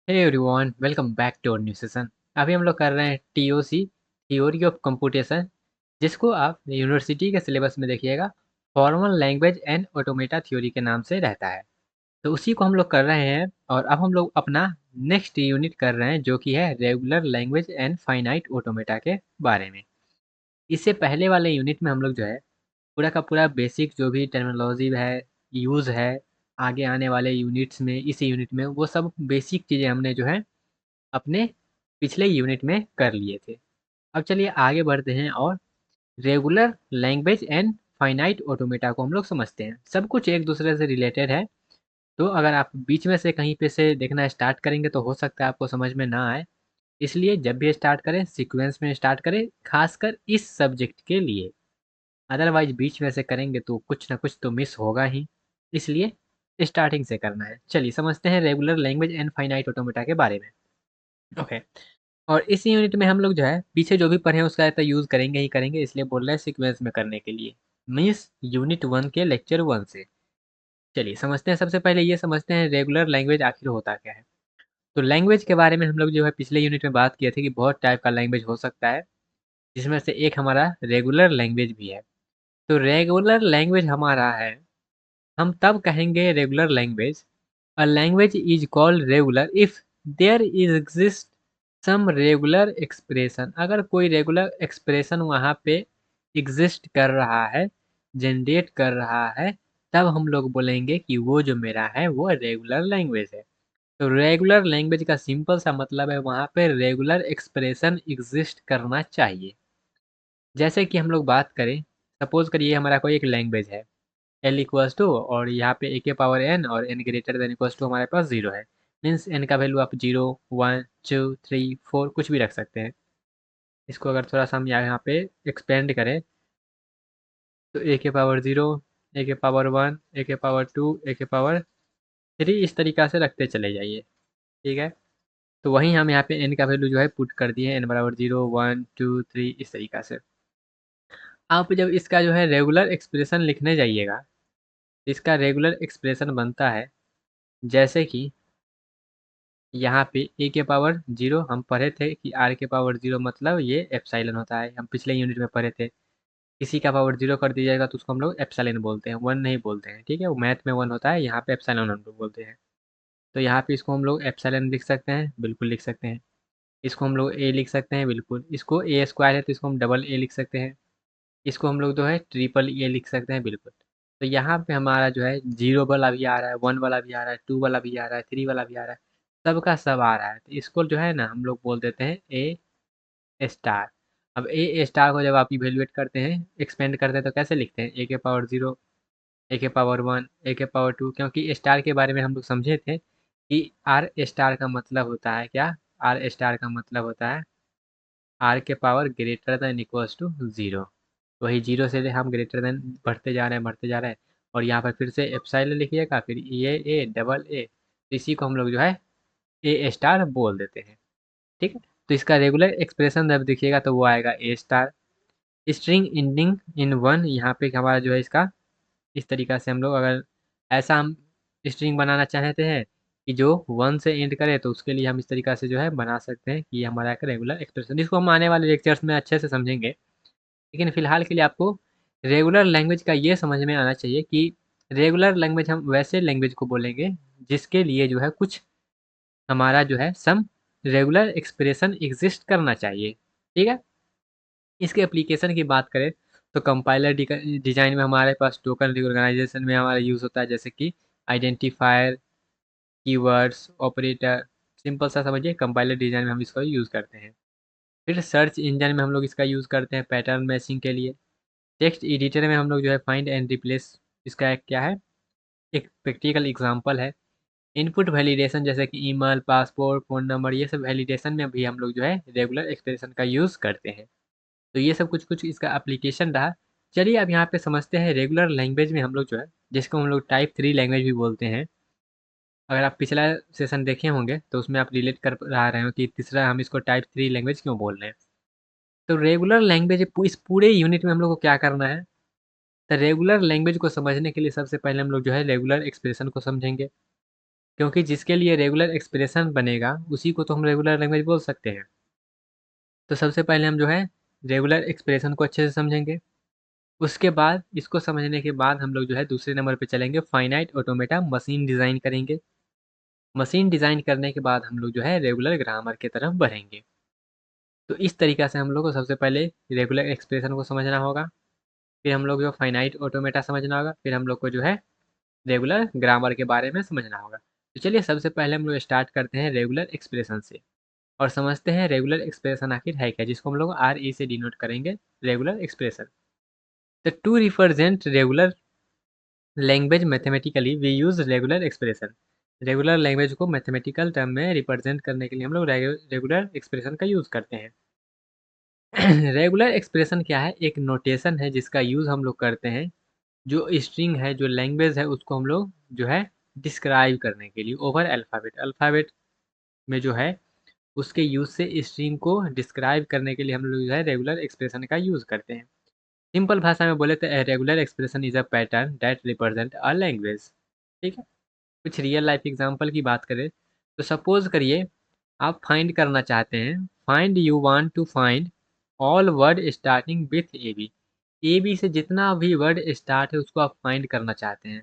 Hey everyone, welcome back to our new session. अभी हम लोग कर रहे हैं टीओसी, थ्योरी ऑफ कंप्यूटेशन, जिसको आप यूनिवर्सिटी के सिलेबस में देखिएगा formal language and automata theory के नाम से रहता है। तो उसी को हम लोग कर रहे हैं और अब हम लोग अपना नेक्स्ट यूनिट कर रहे हैं जो कि है regular language and finite automata के बारे में। इससे पहले वाले यूनिट में हम लोग जो है पूरा का पूरा बेसिक जो भी टर्मिनोलॉजी है, यूज़ है, आगे आने वाले यूनिट्स में, इस यूनिट में वो सब बेसिक चीज़ें हमने जो है अपने पिछले यूनिट में कर लिए थे। अब चलिए आगे बढ़ते हैं और regular language and finite automata को हम लोग समझते हैं। सब कुछ एक दूसरे से रिलेटेड है, तो अगर आप बीच में से कहीं पे से देखना स्टार्ट करेंगे तो हो सकता है आपको समझ में ना आए। इसलिए जब भी स्टार्ट करें सीक्वेंस में स्टार्ट करें, खासकर इस सब्जेक्ट के लिए। अदरवाइज बीच में से करेंगे तो कुछ ना कुछ तो मिस होगा ही, इसलिए स्टार्टिंग से करना है। चलिए समझते हैं regular language and finite automata के बारे में। ओके। और इस यूनिट में हम लोग जो है पीछे जो भी पढ़े हैं उसका तो यूज़ करेंगे ही करेंगे, इसलिए बोल रहे हैं सीक्वेंस में करने के लिए, मीन्स यूनिट 1 के लेक्चर 1 से। चलिए समझते हैं, सबसे पहले ये समझते हैं रेगुलर लैंग्वेज आखिर होता क्या है। तो लैंग्वेज के बारे में हम लोग जो है पिछले यूनिट में बात किए थे कि बहुत टाइप का लैंग्वेज हो सकता है, जिसमें से एक हमारा रेगुलर लैंग्वेज भी है। तो रेगुलर लैंग्वेज हमारा है, हम तब कहेंगे regular language, a language is called regular if there is exist some regular expression. अगर कोई रेगुलर एक्सप्रेशन वहाँ पे एग्जिस्ट कर रहा है, जनरेट कर रहा है, तब हम लोग बोलेंगे कि वो जो मेरा है वो रेगुलर लैंग्वेज है। तो रेगुलर लैंग्वेज का सिंपल सा मतलब है वहाँ पे रेगुलर एक्सप्रेशन एग्जिस्ट करना चाहिए। जैसे कि हम लोग बात करें, सपोज करिए हमारा कोई एक लैंग्वेज है एल इक्वल्स टू, और यहाँ पे ए के पावर एन और n greater than equals to हमारे पास जीरो है। मीन्स एन का वैल्यू आप zero, one, two, three, four कुछ भी रख सकते हैं। इसको अगर थोड़ा सा हम यहाँ पे एक्सपेंड करें तो ए के पावर जीरो, ए के पावर वन, ए के पावर टू, ए के पावर थ्री, इस तरीक़ा से रखते चले जाइए। ठीक है। तो वहीं हम यहाँ पे एन का वैल्यू जो है पुट कर दिए, एन बराबर जीरो, वन, टू, थ्री, इस तरीक़ा से। आप जब इसका जो है रेगुलर एक्सप्रेशन लिखने जाइएगा, इसका रेगुलर एक्सप्रेशन बनता है जैसे कि यहाँ पे ए के पावर जीरो हम पढ़े थे कि आर के पावर जीरो मतलब ये एप्साइलन होता है, हम पिछले यूनिट में पढ़े थे। किसी का पावर जीरो कर दिया जाएगा तो उसको हम लोग एप्साइलन बोलते हैं, वन नहीं बोलते हैं। ठीक है, वो मैथ में वन होता है, यहाँ पे एप्साइलन हम लोग बोलते हैं। तो यहाँ पे इसको हम लोग एप्साइलन लिख सकते हैं, बिल्कुल लिख सकते हैं। इसको हम लोग ए लिख सकते हैं, बिल्कुल। इसको ए स्क्वायर है तो इसको हम डबल ए लिख सकते हैं। इसको हम लोग जो है ट्रिपल ए लिख सकते हैं, बिल्कुल। तो यहाँ पे हमारा जो है जीरो वाला भी आ रहा है, वन वाला भी आ रहा है, टू वाला भी आ रहा है, थ्री वाला भी आ रहा है, सबका सब आ रहा है। तो इसको जो है ना हम लोग बोल देते हैं ए स्टार। अब ए स्टार को जब आप इवेल्युएट करते हैं, एक्सपेंड करते हैं, तो कैसे लिखते हैं? ए के पावर जीरो, ए के पावर वन, ए के पावर टू, क्योंकि स्टार के बारे में हम लोग समझे थे कि आर स्टार का मतलब होता है क्या? आर स्टार का मतलब होता है आर के power greater than equals to zero. वही जीरो से हम ग्रेटर देन बढ़ते जा रहे हैं, बढ़ते जा रहे हैं, और यहाँ पर फिर से एप्सिलॉन लिखिएगा, फिर ये ए डबल ए, तो इसी को हम लोग जो है ए स्टार बोल देते हैं। ठीक है। तो इसका रेगुलर एक्सप्रेशन जब देखिएगा तो वो आएगा A star. String ending in one, यहाँ पे हमारा जो है इसका इस तरीका से हम लोग अगर ऐसा हम स्ट्रिंग बनाना चाहते हैं कि जो वन से एंड करे, तो उसके लिए हम इस तरीका से जो है बना सकते हैं कि ये हमारा एक रेगुलर एक्सप्रेशन। इसको हम आने वाले लेक्चर्स में अच्छे से समझेंगे, लेकिन फिलहाल के लिए आपको रेगुलर लैंग्वेज का ये समझ में आना चाहिए कि रेगुलर लैंग्वेज हम वैसे लैंग्वेज को बोलेंगे जिसके लिए जो है कुछ हमारा जो है सम रेगुलर एक्सप्रेशन एग्जिस्ट करना चाहिए। ठीक है। इसके एप्लीकेशन की बात करें तो कंपाइलर डिजाइन में हमारे पास टोकन रिकॉग्नाइजेशन में हमारा यूज़ होता है, जैसे कि आइडेंटिफायर, कीवर्ड्स, ऑपरेटर। सिंपल सा समझिए, कंपाइलर डिजाइन में हम इसका यूज़ करते हैं। फिर सर्च इंजन में हम लोग इसका यूज़ करते हैं पैटर्न मैचिंग के लिए। टेक्स्ट एडिटर में हम लोग जो है फाइंड एंड रिप्लेस, इसका एक क्या है, एक प्रैक्टिकल एग्जांपल है। इनपुट वैलिडेशन जैसे कि ईमेल, पासपोर्ट, फ़ोन नंबर, ये सब वैलिडेशन में भी हम लोग जो है रेगुलर एक्सप्रेशन का यूज़ करते हैं। तो ये सब कुछ कुछ इसका एप्लीकेशन रहा। चलिए अब यहाँ पे समझते हैं रेगुलर लैंग्वेज में हम लोग जो है, जिसको हम लोग टाइप 3 लैंग्वेज भी बोलते हैं। अगर आप पिछला सेशन देखे होंगे तो उसमें आप रिलेट कर रहा रहे हो कि तीसरा हम इसको टाइप 3 लैंग्वेज क्यों बोल रहे हैं। तो रेगुलर लैंग्वेज इस पूरे यूनिट में हम लोग को क्या करना है? तो रेगुलर लैंग्वेज को समझने के लिए सबसे पहले हम लोग जो है रेगुलर एक्सप्रेशन को समझेंगे। क्योंकि जिसके लिए रेगुलर एक्सप्रेशन बनेगा उसी को तो हम रेगुलर लैंग्वेज बोल सकते हैं। तो सबसे पहले हम जो है रेगुलर एक्सप्रेशन को अच्छे से समझेंगे। उसके बाद इसको समझने के बाद हम लोग जो है दूसरे नंबर पे चलेंगे, फाइनाइट ऑटोमेटा मशीन डिज़ाइन करेंगे। मशीन डिज़ाइन करने के बाद हम लोग जो है रेगुलर ग्रामर की तरफ बढ़ेंगे। तो इस तरीक़ा से हम लोग को सबसे पहले रेगुलर एक्सप्रेशन को समझना होगा, फिर हम लोग जो फाइनाइट ऑटोमेटा समझना होगा, फिर हम लोग को जो है रेगुलर ग्रामर के बारे में समझना होगा। तो चलिए सबसे पहले हम लोग स्टार्ट करते हैं रेगुलर एक्सप्रेशन से और समझते हैं रेगुलर एक्सप्रेशन आखिर है क्या, जिसको हम लोग RE से डिनोट करेंगे रेगुलर एक्सप्रेशन। तो to represent regular language mathematically we use regular expression. Regular language को मैथमेटिकल टर्म में रिप्रेजेंट करने के लिए हम लोग रेगुलर एक्सप्रेशन का यूज़ करते हैं। रेगुलर एक्सप्रेशन क्या है? एक नोटेशन है जिसका यूज़ हम लोग करते हैं, जो स्ट्रिंग है, जो लैंग्वेज है, उसको हम लोग जो है डिस्क्राइब करने के लिए ओवर अल्फ़ाबेट। अल्फ़ाबेट में जो है उसके यूज़ से स्ट्रिंग को डिस्क्राइब करने के लिए हम लोग जो है रेगुलर एक्सप्रेशन का यूज़ करते हैं। सिंपल भाषा में बोले तो regular expression is a pattern that represent a language. ठीक है? कुछ रियल लाइफ एग्जांपल की बात करें तो सपोज करिए आप फाइंड करना चाहते हैं, find you want to find all word starting with a b से जितना भी वर्ड स्टार्ट है उसको आप फाइंड करना चाहते हैं।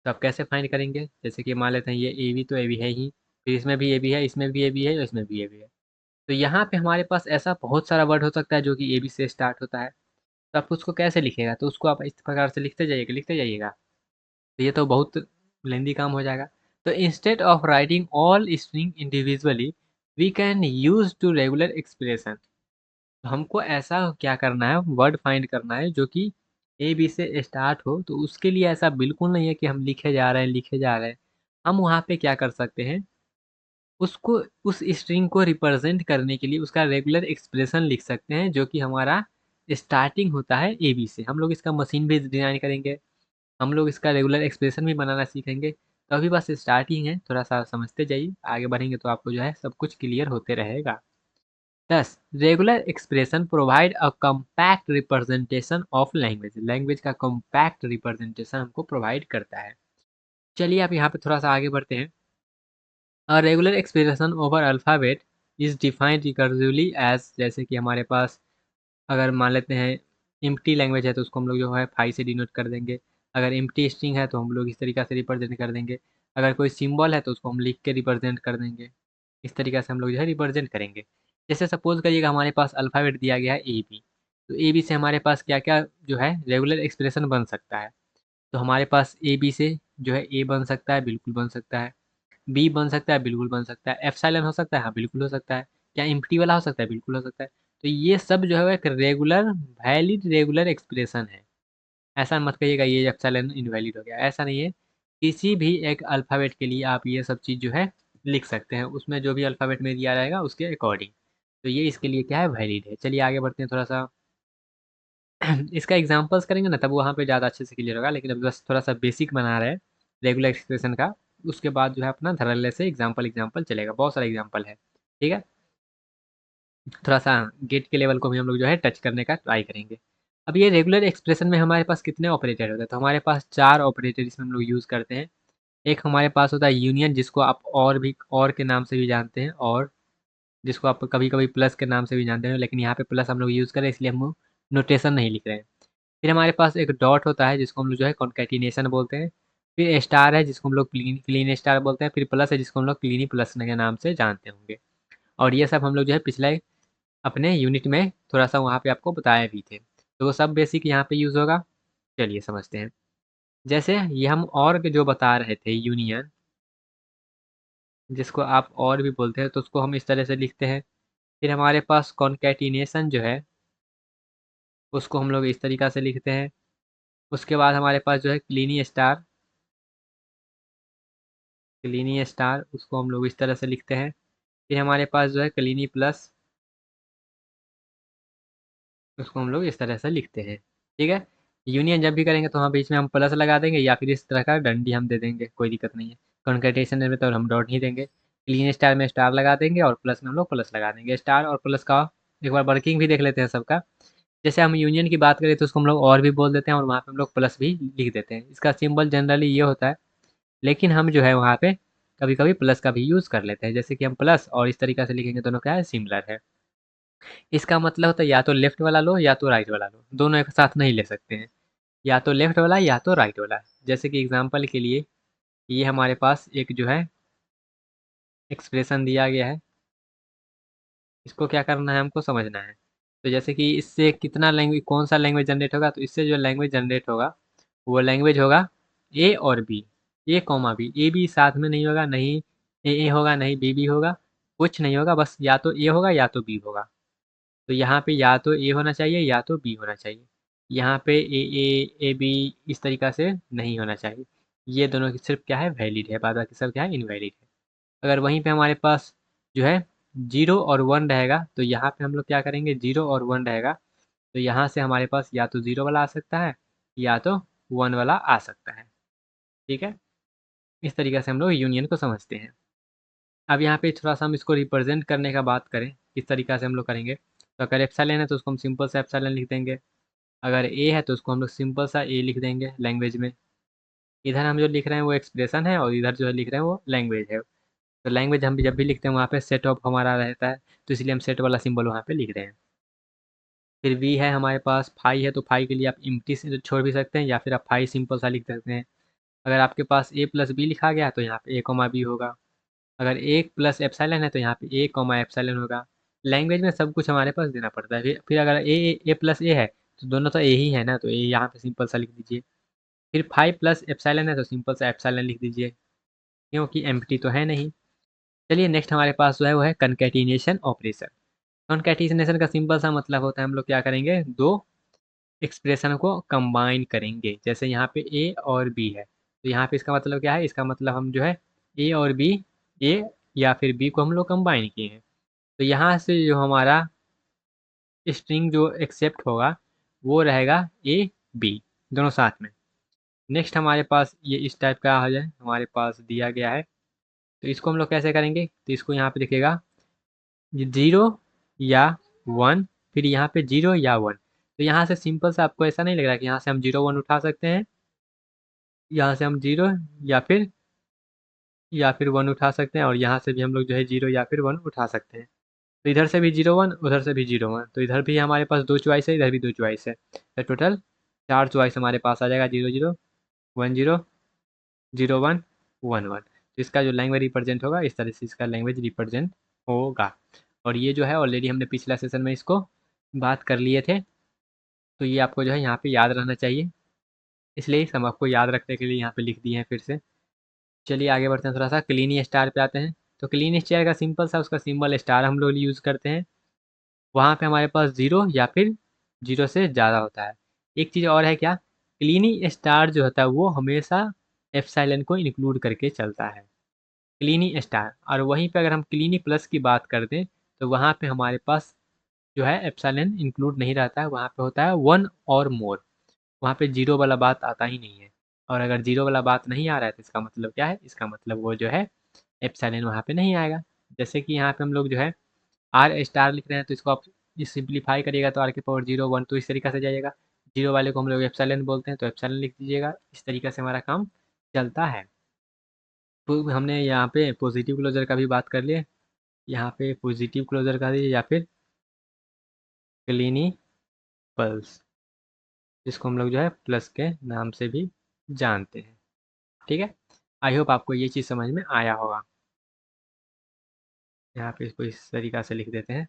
तो आप कैसे फाइंड करेंगे? जैसे कि मान लेते हैं ये ए बी तो ए बी है ही, फिर इसमें भी ए बी है, इसमें भी ए बी है और इसमें भी ए बी है। तो यहाँ पे हमारे पास ऐसा बहुत सारा वर्ड हो सकता है जो कि ए बी से स्टार्ट होता है। तो आप उसको कैसे लिखेगा? तो उसको आप इस प्रकार से लिखते जाइएगा। तो ये तो बहुत लेंदी काम हो जाएगा। तो instead of writing all string individually we can use to regular expression. हमको ऐसा क्या करना है, वर्ड फाइंड करना है जो कि ए बी से स्टार्ट हो। तो उसके लिए ऐसा बिल्कुल नहीं है कि हम लिखे जा रहे हैं। हम वहाँ पे क्या कर सकते हैं, उसको उस स्ट्रिंग को रिप्रेजेंट करने के लिए उसका रेगुलर एक्सप्रेशन लिख सकते हैं जो कि हमारा स्टार्टिंग होता है ए बी से। हम लोग इसका मशीन भी डिज़ाइन करेंगे, हम लोग इसका रेगुलर एक्सप्रेशन भी बनाना सीखेंगे। तो अभी बस स्टार्टिंग है, थोड़ा-सा समझते जाइए, आगे बढ़ेंगे तो आपको जो है सब कुछ क्लियर होते रहेगा। Thus, regular expression provide a compact representation of language। Language का कॉम्पैक्ट रिप्रेजेंटेशन हमको प्रोवाइड करता है। चलिए आप यहाँ पे थोड़ा-सा आगे बढ़ते हैं। A regular expression over alphabet is defined recursively as, जैसे कि हमारे पास अगर मान लेते हैं एम्प्टी लैंग्वेज है तो उसको हम लोग जो है फाई से डिनोट कर देंगे। अगर एम्प्टी स्ट्रिंग है तो हम लोग इस तरीक़ा से रिप्रेजेंट कर देंगे। अगर कोई सिंबल है तो उसको हम लिख के रिप्रेजेंट कर देंगे। इस तरीक़ा से हम लोग जो है रिप्रेजेंट करेंगे। जैसे सपोज़ करिएगा हमारे पास अल्फ़ाबेट दिया गया है ए बी, तो ए बी से हमारे पास क्या-क्या जो है रेगुलर एक्सप्रेशन बन सकता है। तो हमारे पास ए बी से जो है ए बन सकता है, बिल्कुल बन सकता है। बी बन सकता है, बिल्कुल बन सकता है। एप्सिलॉन हो सकता है, हाँ, बिल्कुल हो सकता है। क्या एम्प्टी वाला हो सकता है? बिल्कुल हो सकता है। तो ये सब जो है वो एक रेगुलर वैलिड रेगुलर एक्सप्रेशन है। ऐसा मत कहिएगा ये एप्सिलॉन इनवैलिड हो गया, ऐसा नहीं है। किसी भी एक अल्फ़ाबेट के लिए आप ये सब चीज़ जो है लिख सकते हैं, उसमें जो भी अल्फ़ाबेट में दिया रहेगा उसके अकॉर्डिंग। तो ये इसके लिए क्या है, वैलिड है। चलिए आगे बढ़ते हैं थोड़ा-सा। इसका एग्ज़ाम्पल्स करेंगे ना तब वहाँ पे ज़्यादा अच्छे से क्लियर होगा, लेकिन अभी बस थोड़ा-सा बेसिक बना रहे हैं रेगुलर एक्सप्रेशन का। उसके बाद जो है अपना धड़ल्ले से एग्ज़ाम्पल चलेगा, बहुत सारे एग्ज़ाम्पल है। ठीक है? थोड़ा-सा गेट के लेवल को भी हम लोग जो है टच करने का ट्राई करेंगे। अब ये रेगुलर एक्सप्रेशन में हमारे पास कितने ऑपरेटर होते हैं? तो हमारे पास 4 ऑपरेटर इसमें हम लोग यूज़ करते हैं। एक हमारे पास होता है यूनियन, जिसको आप और के नाम से भी जानते हैं, और जिसको आप कभी-कभी प्लस के नाम से भी जानते हैं, लेकिन यहाँ पे प्लस हम लोग यूज़ कर रहे हैं इसलिए हम नोटेशन नहीं लिख रहे हैं। फिर हमारे पास एक डॉट होता है जिसको हम लोग जो है कॉन्कैटिनेशन बोलते हैं। फिर स्टार है जिसको हम लोग क्लीन स्टार बोलते हैं। फिर प्लस है जिसको हम लोग क्लीनी प्लस के नाम से जानते होंगे। और ये सब हम लोग जो है पिछले अपने यूनिट में थोड़ा-सा वहाँ पे आपको बताए भी थे। तो वो सब बेसिक यहाँ पे यूज़ होगा। चलिए समझते हैं। जैसे ये हम और के जो बता रहे थे यूनियन, जिसको आप और भी बोलते हैं, तो उसको हम इस तरह से लिखते हैं। फिर हमारे पास कॉन्कैटिनेशन जो है, उसको हम लोग इस तरीक़ा से लिखते हैं। उसके बाद हमारे पास जो है क्लीनी स्टार उसको हम लोग इस तरह से लिखते हैं। फिर हमारे पास जो है क्लीनी प्लस, उसको हम लोग इस तरह से लिखते हैं। ठीक है? यूनियन जब भी करेंगे तो वहाँ बीच में हम प्लस लगा देंगे या फिर इस तरह का डंडी हम दे देंगे, कोई दिक्कत नहीं है। कॉन्कैटेनेशन में तो हम डॉट ही देंगे। क्लीन स्टार में स्टार लगा देंगे और प्लस में हम लोग प्लस लगा देंगे। स्टार और प्लस का एक बार वर्किंग भी देख लेते हैं सबका। जैसे हम यूनियन की बात करें तो उसको हम लोग और भी बोल देते हैं और वहाँ पे हम लोग प्लस भी लिख देते हैं। इसका सिंबल जनरली ये होता है, लेकिन हम जो है वहाँ पे कभी कभी प्लस का भी यूज़ कर लेते हैं, जैसे कि हम प्लस और इस तरीक़ा से लिखेंगे, दोनों क्या है, सिमिलर है। इसका मतलब होता है या तो लेफ्ट वाला लो या तो राइट वाला लो, दोनों एक साथ नहीं ले सकते हैं, या तो लेफ्ट वाला या तो राइट वाला। जैसे कि एग्जांपल के लिए ये हमारे पास एक जो है एक्सप्रेशन दिया गया है, इसको क्या करना है, हमको समझना है। तो जैसे कि इससे कितना लैंग्वेज, कौन सा लैंग्वेज जनरेट होगा, तो इससे जो लैंग्वेज जनरेट होगा वो लैंग्वेज होगा ए और b, a comma b. A b साथ में नहीं होगा, नहीं ए होगा, नहीं बी होगा, कुछ नहीं होगा, बस या तो ए होगा या तो बी होगा। तो यहाँ पे या तो ए होना चाहिए या तो बी होना चाहिए। यहाँ पे ए बी इस तरीक़ा से नहीं होना चाहिए। ये दोनों की सिर्फ क्या है, वैलिड है, बाद बाकी सब क्या है, इनवैलिड है। अगर वहीं पे हमारे पास जो है 0 और 1 रहेगा, तो यहाँ पे हम लोग क्या करेंगे, 0 और 1 रहेगा, तो यहाँ से हमारे पास या तो 0 वाला आ सकता है या तो 1 वाला आ सकता है। ठीक है, इस तरीक़े से हम लोग यूनियन को समझते हैं। अब यहाँ पे थोड़ा-सा हम इसको रिप्रेजेंट करने का बात करें, किस तरीक़ा से हम लोग करेंगे। तो अगर एप्सिलॉन है तो उसको हम सिंपल सा एप्सिलॉन लिख देंगे। अगर ए है तो उसको हम लोग सिंपल सा ए लिख देंगे लैंग्वेज में। इधर हम जो लिख रहे हैं वो एक्सप्रेशन है और इधर जो है लिख रहे हैं वो लैंग्वेज है। तो लैंग्वेज हम भी जब भी लिखते हैं वहाँ पे सेट ऑफ हमारा रहता है, तो इसलिए हम सेट वाला सिंबल वहाँ पे लिख रहे हैं। फिर वी है हमारे पास, फाई है, तो फाई के लिए आप एम्प्टी से छोड़ भी सकते हैं या फिर आप फाई सिंपल सा लिख सकते हैं। अगर आपके पास ए प्लस बी लिखा गया है तो यहाँ पे ए कॉमा बी होगा। अगर ए प्लस एप्सिलॉन है तो यहाँ पे ए कॉमा एप्सिलॉन होगा। लैंग्वेज में सब कुछ हमारे पास देना पड़ता है। फिर अगर ए प्लस ए है तो दोनों तो ए ही है ना, तो ए यहाँ पे सिंपल सा लिख दीजिए। फिर फाइव प्लस एप्सिलॉन है तो सिंपल सा एप्सिलॉन लिख दीजिए, क्योंकि एम्प्टी तो है नहीं। चलिए नेक्स्ट हमारे पास जो है वो है कनकैटिनेशन ऑपरेशन। कनकैटिनेशन का सिंपल सा मतलब होता है, हम लोग क्या करेंगे, दो एक्सप्रेशन को कंबाइन करेंगे। जैसे यहाँ पे ए और बी है, तो यहाँ पे इसका मतलब क्या है, इसका मतलब हम जो है ए और बी, ए या फिर बी को हम लोग कंबाइन किए हैं। तो यहाँ से जो हमारा स्ट्रिंग जो एक्सेप्ट होगा वो रहेगा ए बी दोनों साथ में। नेक्स्ट हमारे पास ये इस टाइप का आ जाए, हमारे पास दिया गया है, तो इसको हम लोग कैसे करेंगे, तो इसको यहाँ पे दिखेगा 0 या 1, फिर यहाँ पे 0 या 1। तो यहाँ से सिंपल से आपको ऐसा नहीं लग रहा कि यहाँ से हम 0 1 उठा सकते हैं, यहाँ से हम 0 या फिर 1 उठा सकते हैं, और यहाँ से भी हम लोग जो है 0 या फिर 1 उठा सकते हैं। तो इधर से भी 0 1, उधर से भी 0 1, तो इधर भी हमारे पास 2 चॉइस है, इधर भी 2 चॉइस है, तो टोटल 4 चॉइस हमारे पास आ जाएगा, 0 0 1 0 0 1 1 1। तो इसका जो लैंग्वेज रिप्रेजेंट होगा, इस तरह से इसका लैंग्वेज रिप्रेजेंट होगा। और ये जो है ऑलरेडी हमने पिछला सेशन में इसको बात कर लिए थे, तो ये आपको जो है यहाँ पे याद रहना चाहिए, इसलिए हम आपको याद रखने के लिए यहाँ पे लिख दिए हैं फिर से। चलिए आगे बढ़ते हैं, थोड़ा सा क्लीनी स्टार पे आते हैं। तो क्लीनी स्टार का सिंपल सा उसका सिंबल स्टार हम लोग यूज़ करते हैं। वहाँ पे हमारे पास 0 या फिर 0 से ज़्यादा होता है। एक चीज़ और है क्या, क्लीनी स्टार जो होता है वो हमेशा एप्सिलॉन को इंक्लूड करके चलता है, क्लीनी स्टार। और वहीं पे अगर हम क्लीनी प्लस की बात कर दें तो वहाँ पे हमारे पास जो है एप्सिलॉन इंक्लूड नहीं रहता है, वहाँ पे होता है 1 और मोर। वहाँ पे 0 वाला बात आता ही नहीं है। और अगर 0 वाला बात नहीं आ रहा है तो इसका मतलब क्या है, इसका मतलब वो जो है एप्सिलॉन वहाँ पे नहीं आएगा। जैसे कि यहाँ पे हम लोग जो है आर स्टार लिख रहे हैं, तो इसको आप सिंप्लीफाई करिएगा तो आर के पावर 0 1, तो इस तरीके से जाइएगा। 0 वाले को हम लोग एप्सिलॉन बोलते हैं, तो एप्सिलॉन लिख दीजिएगा। इस तरीके से हमारा काम चलता है। तो हमने यहाँ पे पॉजिटिव क्लोजर का भी बात कर लिए, यहाँ पे पॉजिटिव क्लोजर का दिए या फिर क्लीनी पल्स, जिसको हम लोग जो है प्लस के नाम से भी जानते हैं। ठीक है, आई होप आपको ये चीज़ समझ में आया होगा। यहाँ पे इसको इस तरीक़ा से लिख देते हैं।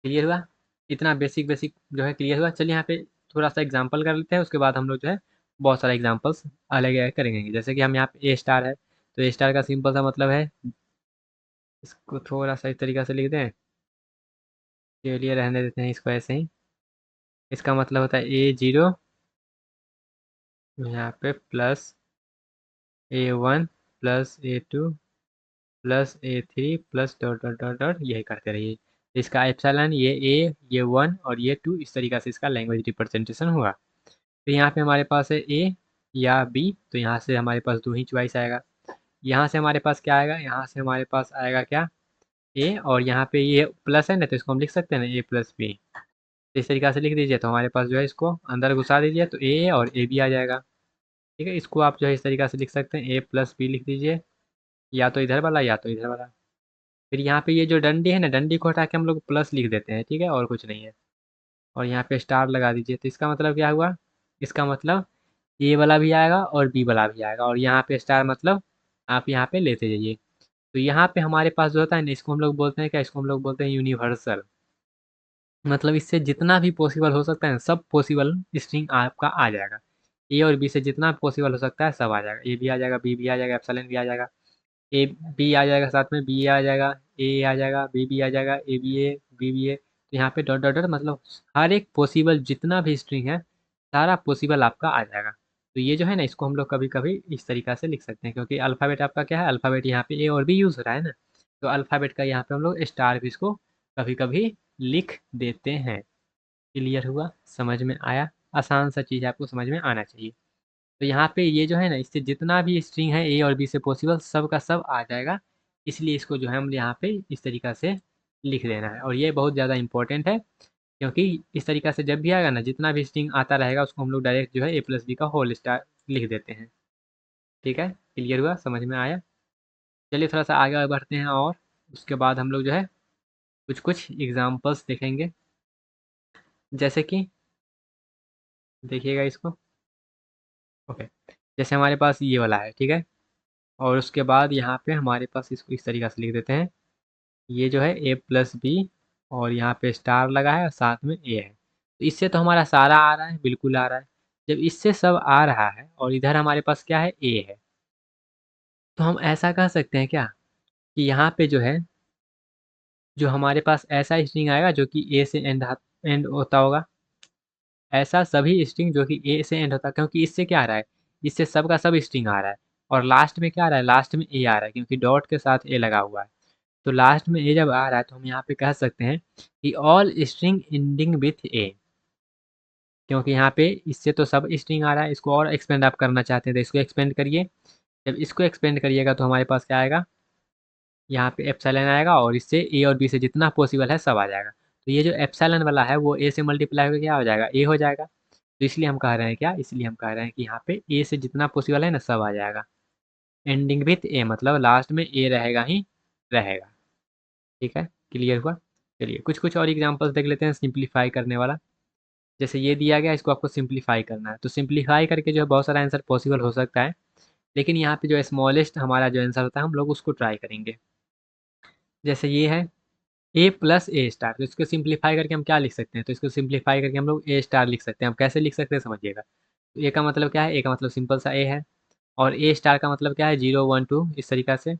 क्लियर हुआ, इतना बेसिक बेसिक जो है क्लियर हुआ। चलिए यहाँ पे थोड़ा सा एग्जांपल कर लेते हैं, उसके बाद हम लोग जो है बहुत सारे एग्जांपल्स अलग अलग करेंगे। जैसे कि हम यहाँ पे ए स्टार है, तो ए स्टार का सिंपल सा मतलब है, इसको थोड़ा सा इस तरीक़ा से लिख दें, चलिए रहने देते हैं इसको ऐसे ही। इसका मतलब होता है A0 यहाँ पे plus A1 plus A2 plus A3 plus dot dot dot dot, यही करते रहिए। इसका एप्सिलॉन ये A, ये 1 और ये 2, इस तरीक़ा से इसका लैंग्वेज रिप्रेजेंटेशन हुआ। तो यहाँ पे हमारे पास है A या B, तो यहाँ से हमारे पास 2 ही चॉइस आएगा। यहाँ से हमारे पास क्या आएगा, यहाँ से हमारे पास आएगा क्या, A, और यहाँ पे ये प्लस है ना, तो इसको हम लिख सकते हैं ना A प्लस बी। इस तरीक़ा से लिख दीजिए, तो हमारे पास जो है इसको अंदर घुसा दीजिए तो A और AB आ जाएगा। ठीक है, इसको आप जो है इस तरीक़ा से लिख सकते हैं, A प्लस बी लिख दीजिए। या तो इधर वाला या तो इधर वाला। फिर यहाँ पे ये जो डंडी है ना, डंडी को हटा के हम लोग प्लस लिख देते हैं, ठीक है, और कुछ नहीं है। और यहाँ पे स्टार लगा दीजिए। तो इसका मतलब क्या हुआ? इसका मतलब ए वाला भी आएगा और बी वाला भी आएगा, और यहाँ पे स्टार मतलब आप यहाँ पे लेते जाइए। तो यहाँ पे हमारे पास जो होता है ना, इसको हम लोग बोलते हैं क्या? इसको हम लोग बोलते हैं यूनिवर्सल। मतलब इससे जितना भी पॉसिबल हो सकता है ना, सब पॉसिबल स्ट्रिंग आपका आ जाएगा। ए और बी से जितना पॉसिबल हो सकता है सब आ जाएगा। ए भी आ जाएगा, बी भी आ जाएगा, एप्सिलॉन भी आ जाएगा। ए बी आ जाएगा, साथ में बी आ जाएगा, ए आ जाएगा, बी भी आ जाएगा, A B A, B B A. तो यहाँ पे डॉट डॉट डॉट मतलब हर एक पॉसिबल जितना भी स्ट्रिंग है, सारा पॉसिबल आपका आ जाएगा। तो ये जो है ना, इसको हम लोग कभी कभी इस तरीका से लिख सकते हैं, क्योंकि अल्फ़ाबेट आपका क्या है? अल्फ़ाबेट यहाँ पे ए और बी यूज़ हो रहा है ना, तो अल्फ़ाबेट का यहाँ पे हम लोग स्टार भी इसको कभी कभी लिख देते हैं। क्लियर हुआ? समझ में आया? आसान सा चीज़ आपको समझ में आना चाहिए। तो यहाँ पे ये जो है ना, इससे जितना भी स्ट्रिंग है ए और बी से पॉसिबल, सब का सब आ जाएगा। इसलिए इसको जो है हम यहाँ पे इस तरीका से लिख देना है, और ये बहुत ज़्यादा इंपॉर्टेंट है, क्योंकि इस तरीका से जब भी आएगा ना, जितना भी स्ट्रिंग आता रहेगा उसको हम लोग डायरेक्ट जो है ए प्लस बी का होल स्टार लिख देते हैं। ठीक है? क्लियर हुआ? समझ में आया? चलिए थोड़ा सा आगे बढ़ते हैं, और उसके बाद हम लोग जो है कुछ कुछ एग्जाम्पल्स देखेंगे। जैसे कि देखिएगा इसको। ओके, जैसे हमारे पास ये वाला है, ठीक है, और उसके बाद यहाँ पे हमारे पास इसको इस तरीका से लिख देते हैं। ये जो है ए प्लस बी, और यहाँ पे स्टार लगा है और साथ में ए है। तो इससे तो हमारा सारा आ रहा है, बिल्कुल आ रहा है। जब इससे सब आ रहा है और इधर हमारे पास क्या है? ए है, तो हम ऐसा कह सकते हैं क्या कि यहाँ पे जो है, जो हमारे पास ऐसा स्ट्रिंग आएगा जो कि ए से एंड होता होगा। ऐसा सभी स्ट्रिंग जो कि ए से एंड होता है, क्योंकि इससे क्या आ रहा है? इससे सब का सब स्ट्रिंग आ रहा है, और लास्ट में क्या आ रहा है? लास्ट में ए आ रहा है, क्योंकि डॉट के साथ ए लगा हुआ है। तो लास्ट में ए जब आ रहा है तो हम यहाँ पे कह सकते हैं कि ऑल स्ट्रिंग एंडिंग विथ ए, क्योंकि यहाँ पे इससे तो सब स्ट्रिंग आ रहा है। इसको और एक्सपेंड आप करना चाहते हैं तो इसको एक्सपेंड करिए। जब इसको एक्सपेंड करिएगा तो हमारे पास क्या आएगा? यहाँ पे एप्सिलॉन आएगा, और इससे ए और बी से जितना पॉसिबल है सब आ जाएगा। तो ये जो एप्सिलॉन वाला है वो ए से मल्टीप्लाई होकर क्या हो जाएगा? ए हो जाएगा। तो इसलिए हम कह रहे हैं क्या? इसलिए हम कह रहे हैं कि यहाँ पे ए से जितना पॉसिबल है ना, सब आ जाएगा। एंडिंग विथ ए मतलब लास्ट में ए रहेगा ही रहेगा। ठीक है? क्लियर हुआ? चलिए कुछ कुछ और एग्जांपल्स देख लेते हैं सिंप्लीफाई करने वाला। जैसे ये दिया गया, इसको आपको सिंप्लीफाई करना है, तो सिंप्लीफाई करके जो है बहुत सारा आंसर पॉसिबल हो सकता है, लेकिन यहाँ पे जो स्मॉलेस्ट हमारा जो आंसर होता है हम लोग उसको ट्राई करेंगे। जैसे ये है ए प्लस ए स्टार, तो इसको सिंप्लीफाई करके हम क्या लिख सकते हैं? तो इसको सिंप्लीफाई करके हम लोग ए स्टार लिख सकते हैं। हम कैसे लिख सकते हैं समझिएगा। तो ए का मतलब क्या है? ए का मतलब सिंपल सा ए है, और ए स्टार का मतलब क्या है? 0 1 2 इस तरीका से।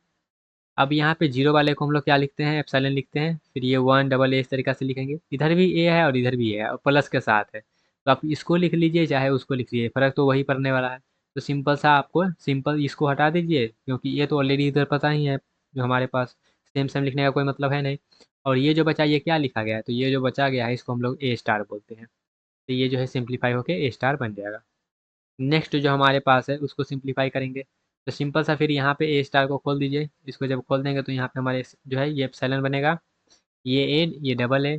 अब यहाँ पे जीरो वाले को हम लोग क्या लिखते हैं? एप्सिलॉन लिखते हैं। फिर ये वन डबल ए इस तरीका से लिखेंगे। इधर भी ए है और इधर भी ए है, और प्लस के साथ है, तो आप इसको लिख लीजिए चाहे उसको लिख लीजिए, फर्क तो वही पड़ने वाला है। तो सिंपल सा आपको सिंपल इसको हटा दीजिए, क्योंकि ये तो ऑलरेडी इधर पता ही है जो हमारे पास, सेम सेम लिखने का कोई मतलब है नहीं। और ये जो बचा, ये क्या लिखा गया है? तो ये जो बचा गया है इसको हम लोग ए स्टार बोलते हैं। तो ये जो है सिंप्लीफाई होके ए स्टार बन जाएगा। नेक्स्ट जो हमारे पास है उसको सिंप्लीफाई करेंगे, तो सिंपल सा फिर यहाँ पे ए स्टार को खोल दीजिए। इसको जब खोल देंगे तो यहाँ पे हमारे जो है ये एप्सिलॉन बनेगा, ये ए ये डबल ए।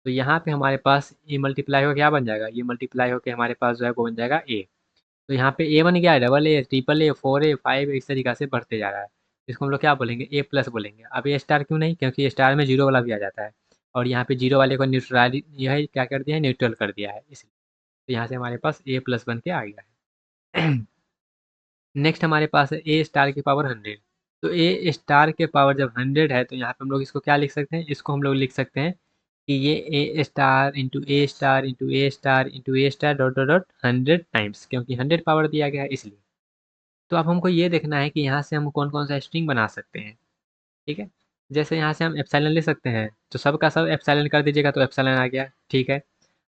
तो यहाँ पे हमारे पास ए मल्टीप्लाई हो क्या बन जाएगा? ये मल्टीप्लाई होकर हमारे पास जो है वो बन जाएगा ए। तो यहाँ पे ए बन गया है, double A, triple A, four A, five, इस तरीका से बढ़ते जा रहा है। इसको हम लोग क्या बोलेंगे? ए प्लस बोलेंगे। अब ए स्टार क्यों नहीं? क्योंकि स्टार में जीरो वाला भी आ जाता है, और यहाँ पे जीरो वाले को न्यूट्रल यह क्या कर दिया है? न्यूट्रल कर दिया है, इसलिए तो यहाँ से हमारे पास ए प्लस बन के आ गया है। नेक्स्ट हमारे पास है ए स्टार की पावर 100। तो ए स्टार के पावर जब 100 है तो यहाँ पे हम लोग इसको क्या लिख सकते हैं? इसको हम लोग लिख सकते हैं कि ये A star into A star into A star into A star dot dot dot 100 times, क्योंकि 100 पावर दिया गया है इसलिए। तो अब हमको ये देखना है कि यहाँ से हम कौन कौन सा स्ट्रिंग बना सकते हैं। ठीक है? जैसे यहाँ से हम एप्सिलॉन ले सकते हैं, तो सब का सब एप्सिलॉन कर दीजिएगा तो एप्सिलॉन आ गया। ठीक है?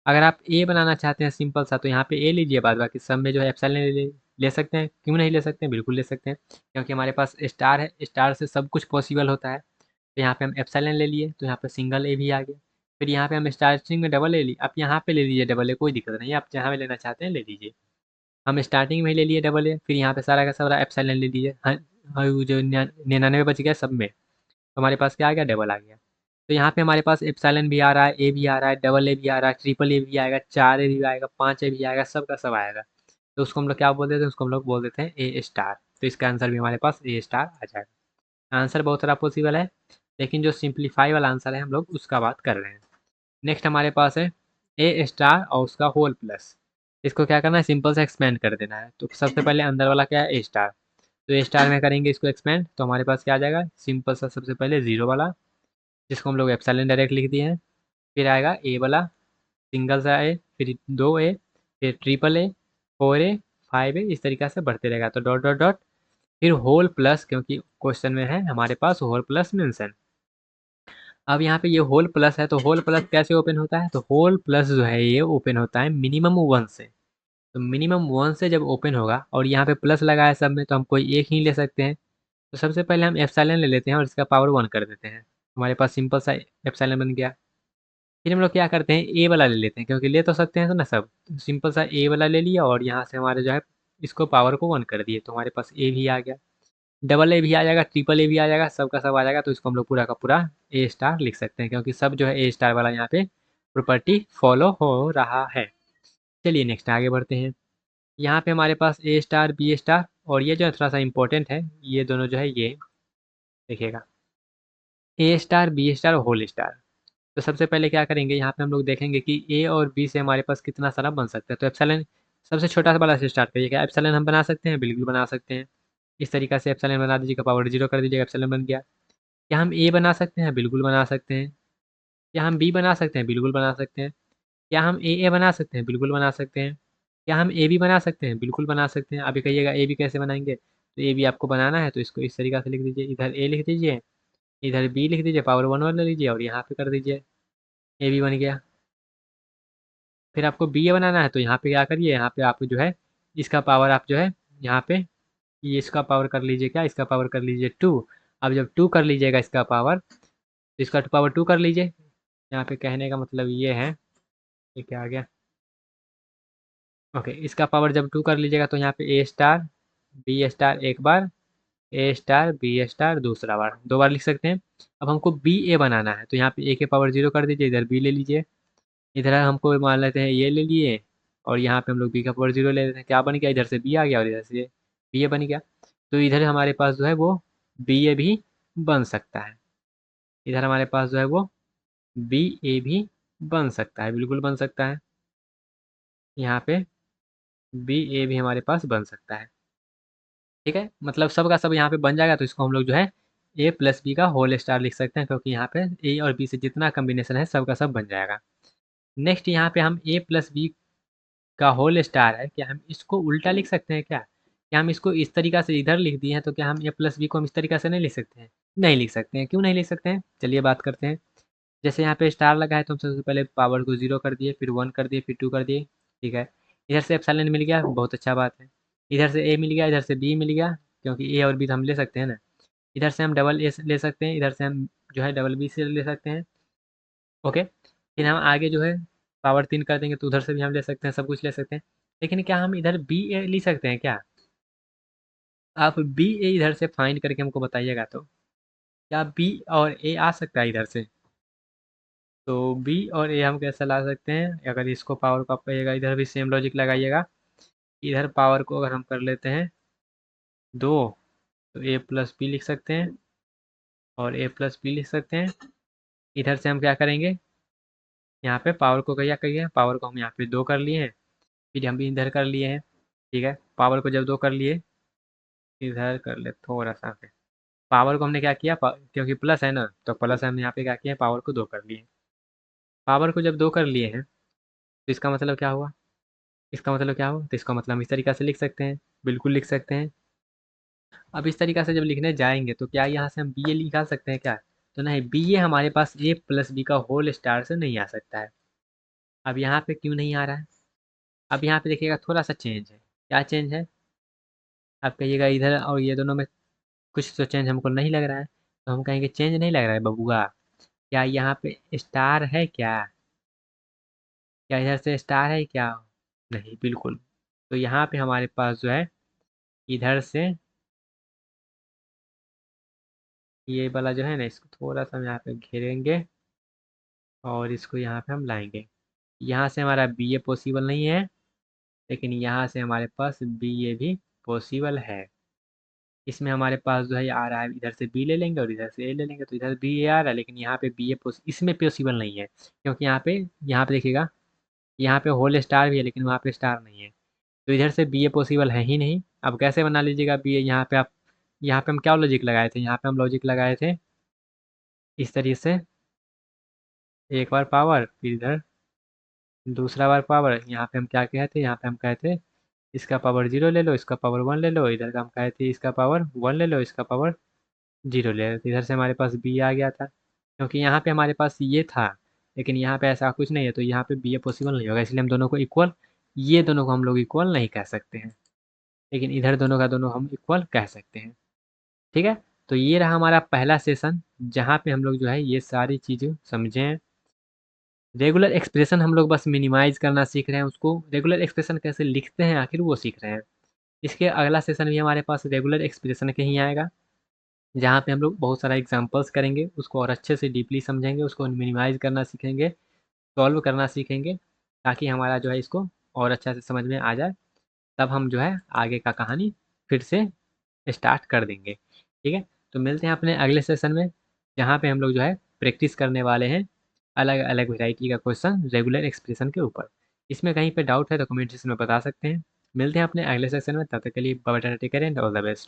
अगर आप ए बनाना चाहते हैं सिंपल सा, तो यहाँ पे ए लीजिए, बाद बाकी सब में जो है एप्सिलॉन ले सकते हैं। क्यों नहीं ले सकते हैं? बिल्कुल ले सकते हैं, क्योंकि हमारे पास स्टार है, स्टार से सब कुछ पॉसिबल होता है। तो यहाँ पे हम एप्सिलॉन ले लिए तो यहाँ पे सिंगल ए भी आ गया। फिर यहाँ पे हम स्टार्टिंग में डबल ए ली, आप यहाँ पे ले लीजिए डबल ए, कोई दिक्कत नहीं है, आप जहाँ पे लेना चाहते हैं ले लीजिए। हम स्टार्टिंग में ही ले लिए डबल ए, फिर यहाँ पे सारा का सारा एप्सिलॉन ले लीजिए। हाँ हाँ, वो जो 99 बच गया सब में, तो हमारे पास क्या आ गया? डबल आ गया। तो यहाँ पे हमारे पास एप्सिलॉन भी आ रहा है, ए भी आ रहा है, डबल ए भी आ रहा है, ट्रिपल ए भी आएगा, चार ए भी आएगा, पाँच ए भी आएगा, सब का सब आएगा। तो उसको हम लोग क्या बोल देते हैं? उसको हम लोग बोल देते हैं ए स्टार। तो इसका आंसर भी हमारे पास ए स्टार आ जाएगा। आंसर बहुत सारा पॉसिबल है, लेकिन जो सिंप्लीफाई वाला आंसर है हम लोग उसका बात कर रहे हैं। नेक्स्ट हमारे पास है ए स्टार और उसका होल प्लस। इसको क्या करना है, सिंपल से एक्सपेंड कर देना है। तो सबसे पहले अंदर वाला क्या है, ए स्टार। तो ए स्टार में करेंगे इसको एक्सपेंड, तो हमारे पास क्या आ जाएगा, सिंपल सा सबसे पहले जीरो वाला, जिसको हम लोग एप्सिलॉन डायरेक्ट लिख दिए हैं। फिर आएगा ए वाला, सिंगल सा ए, फिर दो ए, फिर triple A, four A, five A, इस तरीके से बढ़ते रहेगा। तो डॉट डॉट डॉट, फिर होल प्लस, क्योंकि क्वेश्चन में है हमारे पास होल प्लस मेंशन। अब यहाँ पे ये होल प्लस है, तो होल प्लस कैसे ओपन होता है, तो होल प्लस जो है ये ओपन होता है मिनिमम वन से। तो मिनिमम वन से जब ओपन होगा और यहाँ पे प्लस लगा है सब में, तो हम कोई एक ही ले सकते हैं। तो सबसे पहले हम एप्सिलॉन ले लेते हैं और इसका पावर वन कर देते हैं। हमारे पास सिंपल सा एप्सिलॉन बन गया। फिर हम लोग क्या करते हैं, ए वाला ले लेते हैं, क्योंकि ले तो सकते हैं तो ना सब। तो सिंपल सा ए वाला ले लिया और यहाँ से हमारे जो है इसको पावर को वन कर दिए, तो हमारे पास ए भी आ गया। डबल ए भी आ जाएगा, ट्रिपल ए भी आ जाएगा, सबका सब आ जाएगा। तो इसको हम लोग पूरा का पूरा ए स्टार लिख सकते हैं, क्योंकि सब जो है ए स्टार वाला यहाँ पे प्रॉपर्टी फॉलो हो रहा है। चलिए नेक्स्ट आगे बढ़ते हैं। यहाँ पे हमारे पास ए स्टार बी स्टार, और ये जो है थोड़ा सा इंपॉर्टेंट है, ये दोनों जो है ये देखिएगा, ए स्टार बी स्टार और होल स्टार। तो सबसे पहले क्या करेंगे, यहाँ पे हम लोग देखेंगे कि ए और बी से हमारे पास कितना सारा बन सकता है। तो एप्सिलॉन सबसे छोटा सा वाला से स्टार्ट करिएगा। एप्सिलॉन हम बना सकते हैं, बिल्कुल बना सकते हैं। इस तरीके से एप्सिलॉन बना दीजिएगा, पावर जीरो कर दीजिएगा, एप्सिलॉन बन गया। क्या हम ए बना सकते हैं, बिल्कुल बना सकते हैं। क्या हम बी बना सकते हैं, बिल्कुल बना सकते हैं। क्या हम ए बना सकते हैं, बिल्कुल बना सकते हैं। क्या हम ए बी बना सकते हैं, बिल्कुल बना सकते हैं। अभी कहिएगा ए बी कैसे बनाएंगे, तो ए बी आपको बनाना है तो इसको इस तरीके से लिख दीजिए, इधर ए लिख दीजिए, इधर बी लिख दीजिए, पावर वन वन ले लीजिए और यहाँ पे कर दीजिए, ए बी बन गया। फिर आपको बी ए बनाना है, तो यहाँ पे क्या करिए, यहाँ पे आप जो है इसका पावर आप जो है यहाँ पे ये इसका पावर कर लीजिए, क्या इसका पावर कर लीजिए टू। अब जब टू कर लीजिएगा इसका पावर, तो इसका पावर टू कर लीजिए। यहाँ पे कहने का मतलब ये है, ये क्या आ गया, ओके, इसका पावर जब टू कर लीजिएगा तो यहाँ पे ए स्टार बी स्टार एक बार, ए स्टार बी स्टार दूसरा बार, दो बार लिख सकते हैं। अब हमको बी ए बनाना है, तो यहाँ पे ए के पावर जीरो कर दीजिए, इधर बी ले लीजिए, इधर हमको मान लेते हैं ये ले लिए, और यहाँ पे हम लोग बी का पावर जीरो ले लेते हैं। क्या बन गया, इधर से बी आ गया और इधर से बी ए बन गया। तो इधर हमारे पास जो है वो बी ए भी बन सकता है। इधर हमारे पास जो है वो बी ए भी बन सकता है, बिल्कुल बन सकता है। यहाँ पे बी ए भी हमारे पास बन सकता है। ठीक है, मतलब सब का सब यहाँ पे बन जाएगा। तो इसको हम लोग जो है ए प्लस बी का होल स्टार लिख सकते हैं, क्योंकि यहाँ पे ए और बी से जितना कम्बिनेशन है सब का सब बन जाएगा। नेक्स्ट यहाँ पे हम ए प्लस बी का होल स्टार है, क्या हम इसको उल्टा लिख सकते हैं क्या? क्या हम इसको इस तरीका से इधर लिख दिए हैं, तो क्या हम ए प्लस बी को हम इस तरीका से नहीं लिख सकते हैं? नहीं लिख सकते हैं। क्यों नहीं लिख सकते हैं, चलिए बात करते हैं। जैसे यहाँ पे स्टार लगा है, तो हम सबसे पहले पावर को जीरो कर दिए, फिर वन कर दिए, फिर टू कर दिए। ठीक है, इधर से एप्सिलॉन मिल गया, बहुत अच्छा बात है। इधर से ए मिल गया, इधर से बी मिल गया, क्योंकि ए और बी तो हम ले सकते हैं ना। इधर से हम डबल ए ले सकते हैं, इधर से हम जो है डबल बी से ले सकते हैं। ओके, फिर हम आगे जो है पावर तीन कर देंगे, तो उधर से भी हम ले सकते हैं, सब कुछ ले सकते हैं। लेकिन क्या हम इधर बी ए ले सकते हैं क्या? आप बी ए इधर से फाइंड करके हमको बताइएगा। तो क्या बी और ए आ सकता है इधर से? तो बी और ए हम कैसे ला सकते हैं, अगर इसको पावर को आप कहिएगा, इधर भी सेम लॉजिक लगाइएगा। इधर पावर को अगर हम कर लेते हैं दो, तो ए प्लस बी लिख सकते हैं और ए प्लस बी लिख सकते हैं। इधर से हम क्या करेंगे, यहाँ पे पावर को क्या करिए, पावर को हम यहाँ पे दो कर लिए हैं, फिर हम भी इधर कर लिए हैं। ठीक है, पावर को जब दो कर लिए, इधर कर ले थोड़ा सा पे, पावर को हमने क्या किया, क्योंकि प्लस है ना, तो प्लस हम यहाँ पे क्या किया, पावर को दो कर लिए। पावर को जब दो कर लिए हैं, तो इसका मतलब क्या हुआ, इसका मतलब क्या हुआ, तो इसका मतलब हम इस तरीके से लिख सकते हैं, बिल्कुल लिख सकते हैं। अब इस तरीके से जब लिखने जाएंगे, तो क्या यहाँ से हम बी ए निकाल सकते हैं क्या? तो नहीं, बी ए हमारे पास ए प्लस बी का होल स्टार से नहीं आ सकता है। अब यहाँ पे क्यों नहीं आ रहा है? अब यहाँ पे देखिएगा थोड़ा सा चेंज है। क्या चेंज है? आप कहिएगा इधर और ये दोनों में कुछ तो चेंज हमको नहीं लग रहा है, तो हम कहेंगे चेंज नहीं लग रहा है बबुआ, क्या यहाँ पे स्टार है क्या? क्या इधर से स्टार है क्या? नहीं, बिल्कुल। तो यहाँ पे हमारे पास जो है इधर से ये वाला जो है ना, इसको थोड़ा सा हम यहाँ पे घेरेंगे और इसको यहाँ पे हम लाएंगे। यहाँ से हमारा बी ए पॉसिबल नहीं है, लेकिन यहाँ से हमारे पास बी ए भी पॉसिबल है। इसमें हमारे पास जो है ये आ रहा है, इधर से बी ले लेंगे और इधर से ए ले लेंगे, तो इधर बी ए आ रहा है, लेकिन यहाँ पे बी ए इसमें पॉसिबल नहीं है, क्योंकि यहाँ पे देखिएगा, यहाँ पे होल स्टार भी है लेकिन वहाँ पे स्टार नहीं है, तो इधर से बी ए पॉसिबल है ही नहीं। अब कैसे बना लीजिएगा बी ए, यहाँ पे हम क्या लॉजिक लगाए थे, यहाँ पे हम लॉजिक लगाए थे इस तरीके से, एक बार पावर फिर इधर दूसरा बार पावर, यहाँ पे हम क्या कहे थे, यहाँ पे हम कहे थे इसका पावर 0 ले लो, इसका पावर 1 ले लो, इधर का हम कहे थे इसका पावर 1 ले लो, इसका पावर 0 ले लो, तो इधर से हमारे पास बी आ गया था, क्योंकि यहाँ पे हमारे पास ये था, लेकिन यहाँ पे ऐसा कुछ नहीं है, तो यहाँ पे बी ए पॉसिबल नहीं होगा, इसलिए हम दोनों को इक्वल, ये दोनों को हम लोग इक्वल नहीं कह सकते हैं, लेकिन इधर दोनों का दोनों हम इक्वल कह सकते हैं। ठीक है, तो ये रहा हमारा पहला सेशन, जहाँ पे हम लोग जो है ये सारी चीज़ें समझे हैं। रेगुलर एक्सप्रेशन हम लोग बस मिनिमाइज करना सीख रहे हैं, उसको रेगुलर एक्सप्रेशन कैसे लिखते हैं आखिर वो सीख रहे हैं। इसके अगला सेशन भी हमारे पास रेगुलर एक्सप्रेशन के ही आएगा, जहाँ पे हम लोग बहुत सारा एग्जांपल्स करेंगे, उसको और अच्छे से डीपली समझेंगे, उसको मिनिमाइज करना सीखेंगे, सॉल्व करना सीखेंगे, ताकि हमारा जो है इसको और अच्छा से समझ में आ जाए, तब हम जो है आगे का कहानी फिर से स्टार्ट कर देंगे। ठीक है, तो मिलते हैं अपने अगले सेशन में, जहाँ पे हम लोग जो है प्रैक्टिस करने वाले हैं अलग अलग वेराइटी का क्वेश्चन रेगुलर एक्सप्रेशन के ऊपर। इसमें कहीं पे डाउट है तो कमेंट सेक्शन में बता सकते हैं। मिलते हैं अपने अगले सेशन में, तब तक के लिए bye bye, take care and all the best.